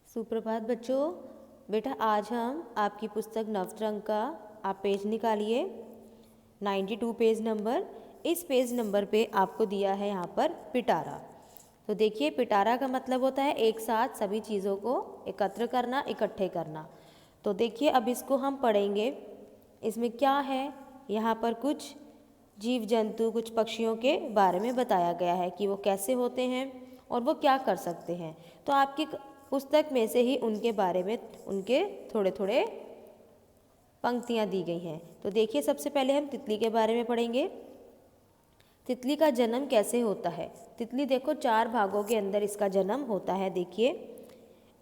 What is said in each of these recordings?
सुप्रभात बच्चों। बेटा आज हम आपकी पुस्तक नवतरंग का आप पेज निकालिए 92 पेज नंबर। इस पेज नंबर पे आपको दिया है यहाँ पर पिटारा। तो देखिए पिटारा का मतलब होता है एक साथ सभी चीज़ों को एकत्र करना, इकट्ठे करना। तो देखिए अब इसको हम पढ़ेंगे। इसमें क्या है, यहाँ पर कुछ जीव जंतु, कुछ पक्षियों के बारे में बताया गया है कि वो कैसे होते हैं और वो क्या कर सकते हैं। तो आपकी पुस्तक में से ही उनके बारे में उनके थोड़े थोड़े पंक्तियाँ दी गई हैं। तो देखिए सबसे पहले हम तितली के बारे में पढ़ेंगे। तितली का जन्म कैसे होता है। तितली देखो 4 भागों के अंदर इसका जन्म होता है। देखिए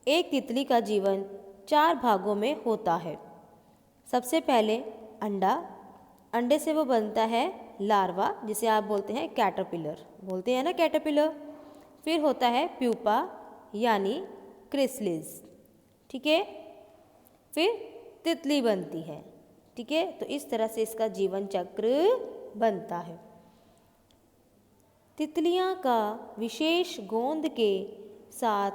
एक तितली का जीवन 4 भागों में होता है। सबसे पहले अंडा, अंडे से वो बनता है लार्वा, जिसे आप बोलते हैं कैटरपिलर, बोलते हैं ना कैटरपिलर। फिर होता है प्यूपा यानी क्रिसलिस, ठीक है। फिर तितली बनती है, ठीक है। तो इस तरह से इसका जीवन चक्र बनता है। तितलियां का विशेष गोंद के साथ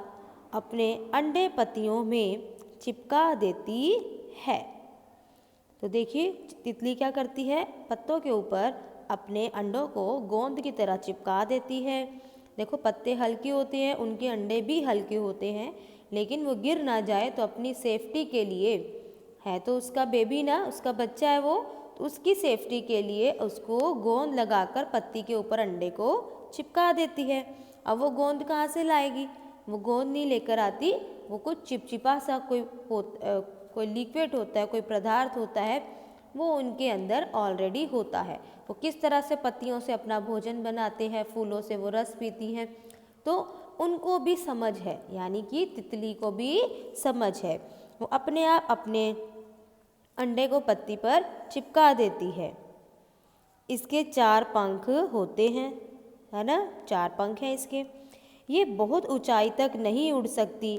अपने अंडे पत्तियों में चिपका देती है। तो देखिए तितली क्या करती है, पत्तों के ऊपर अपने अंडों को गोंद की तरह चिपका देती है। देखो पत्ते हल्के होते हैं, उनके अंडे भी हल्के होते हैं, लेकिन वो गिर ना जाए तो अपनी सेफ्टी के लिए है, तो उसका बेबी ना, उसका बच्चा है वो, तो उसकी सेफ्टी के लिए उसको गोंद लगाकर पत्ती के ऊपर अंडे को चिपका देती है। अब वो गोंद कहाँ से लाएगी, वो गोंद नहीं लेकर आती, वो कुछ चिपचिपा सा कोई लिक्विड होता है, कोई पदार्थ होता है, वो उनके अंदर ऑलरेडी होता है। वो किस तरह से पत्तियों से अपना भोजन बनाते हैं, फूलों से वो रस पीती हैं, तो उनको भी समझ है, यानी कि तितली को भी समझ है। वो अपने आप अपने अंडे को पत्ती पर चिपका देती है। इसके 4 पंख होते हैं, है ना, 4 पंख हैं इसके। ये बहुत ऊंचाई तक नहीं उड़ सकती,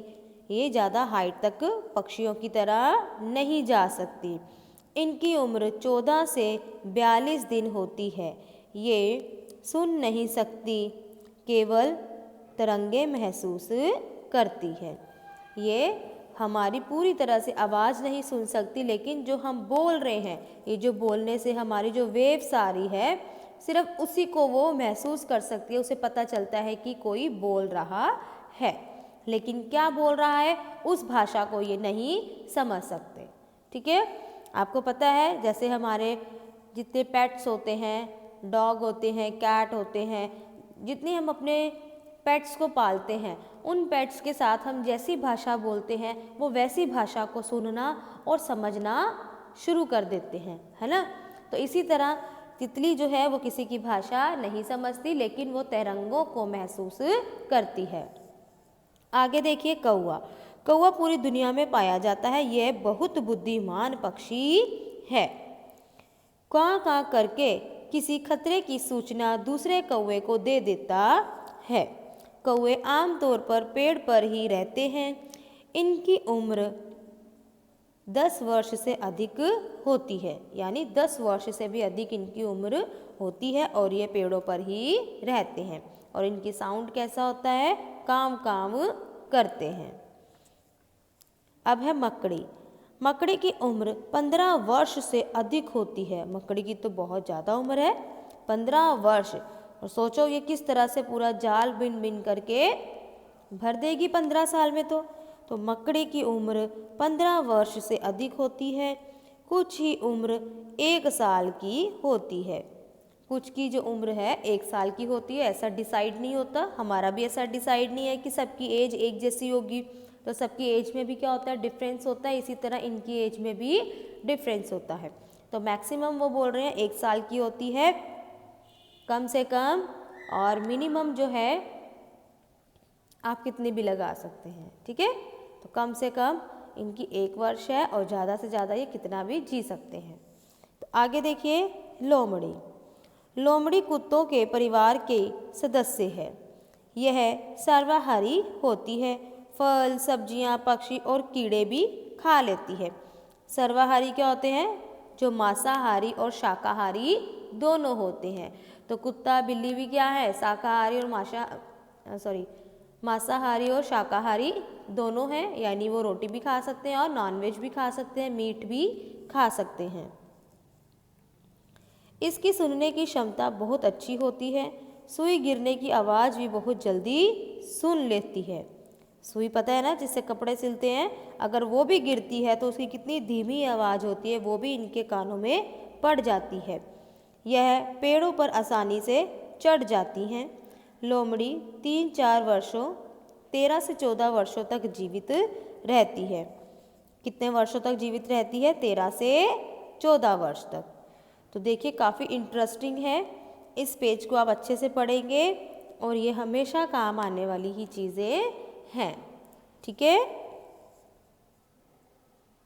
ये ज़्यादा हाइट तक पक्षियों की तरह नहीं जा सकती। इनकी उम्र 14 से 42 दिन होती है। ये सुन नहीं सकती, केवल तरंगे महसूस करती है। ये हमारी पूरी तरह से आवाज़ नहीं सुन सकती, लेकिन जो हम बोल रहे हैं, ये जो बोलने से हमारी जो वेव्स आ रही है, सिर्फ उसी को वो महसूस कर सकती है। उसे पता चलता है कि कोई बोल रहा है, लेकिन क्या बोल रहा है उस भाषा को ये नहीं समझ सकते, ठीक है। आपको पता है जैसे हमारे जितने पेट्स होते हैं, डॉग होते हैं, कैट होते हैं, जितने हम अपने पेट्स को पालते हैं, उन पेट्स के साथ हम जैसी भाषा बोलते हैं वो वैसी भाषा को सुनना और समझना शुरू कर देते हैं, है ना। तो इसी तरह तितली जो है वो किसी की भाषा नहीं समझती, लेकिन वो तरंगों को महसूस करती है। आगे देखिए कौवा। कौवा पूरी दुनिया में पाया जाता है। यह बहुत बुद्धिमान पक्षी है। कां कां करके किसी खतरे की सूचना दूसरे कौवे को दे देता है। कौवे आमतौर पर पेड़ पर ही रहते हैं। इनकी उम्र 10 वर्ष से अधिक होती है, यानी 10 वर्ष से भी अधिक इनकी उम्र होती है, और ये पेड़ों पर ही रहते हैं। और इनकी साउंड कैसा होता है, काम काम करते हैं। अब है मकड़ी। मकड़ी की उम्र 15 वर्ष से अधिक होती है। मकड़ी की तो बहुत ज़्यादा उम्र है, 15 वर्ष। और सोचो ये किस तरह से पूरा जाल बिन बिन करके भर देगी 15 साल में। तो मकड़ी की उम्र 15 वर्ष से अधिक होती है। कुछ ही उम्र 1 साल की होती है। कुछ की जो उम्र है 1 साल की होती है, ऐसा डिसाइड नहीं होता। हमारा भी ऐसा डिसाइड नहीं है कि सबकी एज एक जैसी होगी, तो सबकी एज में भी क्या होता है, डिफरेंस होता है। इसी तरह इनकी एज में भी डिफरेंस होता है। तो मैक्सिमम वो बोल रहे हैं 1 साल की होती है कम से कम, और मिनिमम जो है आप कितनी भी लगा सकते हैं, ठीक है। तो कम से कम इनकी 1 वर्ष है, और ज़्यादा से ज़्यादा ये कितना भी जी सकते हैं। तो आगे देखिए लोमड़ी। लोमड़ी कुत्तों के परिवार के सदस्य है। यह सर्वाहारी होती है। फल, सब्जियां, पक्षी और कीड़े भी खा लेती है। सर्वाहारी क्या होते हैं, जो मांसाहारी और शाकाहारी दोनों होते हैं। तो कुत्ता बिल्ली भी क्या है, शाकाहारी और मांसाहारी और शाकाहारी दोनों हैं, यानी वो रोटी भी खा सकते हैं और नॉनवेज भी खा सकते हैं, मीट भी खा सकते हैं। इसकी सुनने की क्षमता बहुत अच्छी होती है। सुई गिरने की आवाज़ भी बहुत जल्दी सुन लेती है। सुई पता है ना, जिससे कपड़े सिलते हैं, अगर वो भी गिरती है तो उसकी कितनी धीमी आवाज़ होती है, वो भी इनके कानों में पड़ जाती है। यह पेड़ों पर आसानी से चढ़ जाती हैं। लोमड़ी 3-4 वर्षों 13 से 14 वर्षों तक जीवित रहती है। कितने वर्षों तक जीवित रहती है? 13 से 14 वर्ष तक। तो देखिए काफ़ी इंटरेस्टिंग है। इस पेज को आप अच्छे से पढ़ेंगे और ये हमेशा काम आने वाली ही चीज़ें हैं। ठीक है।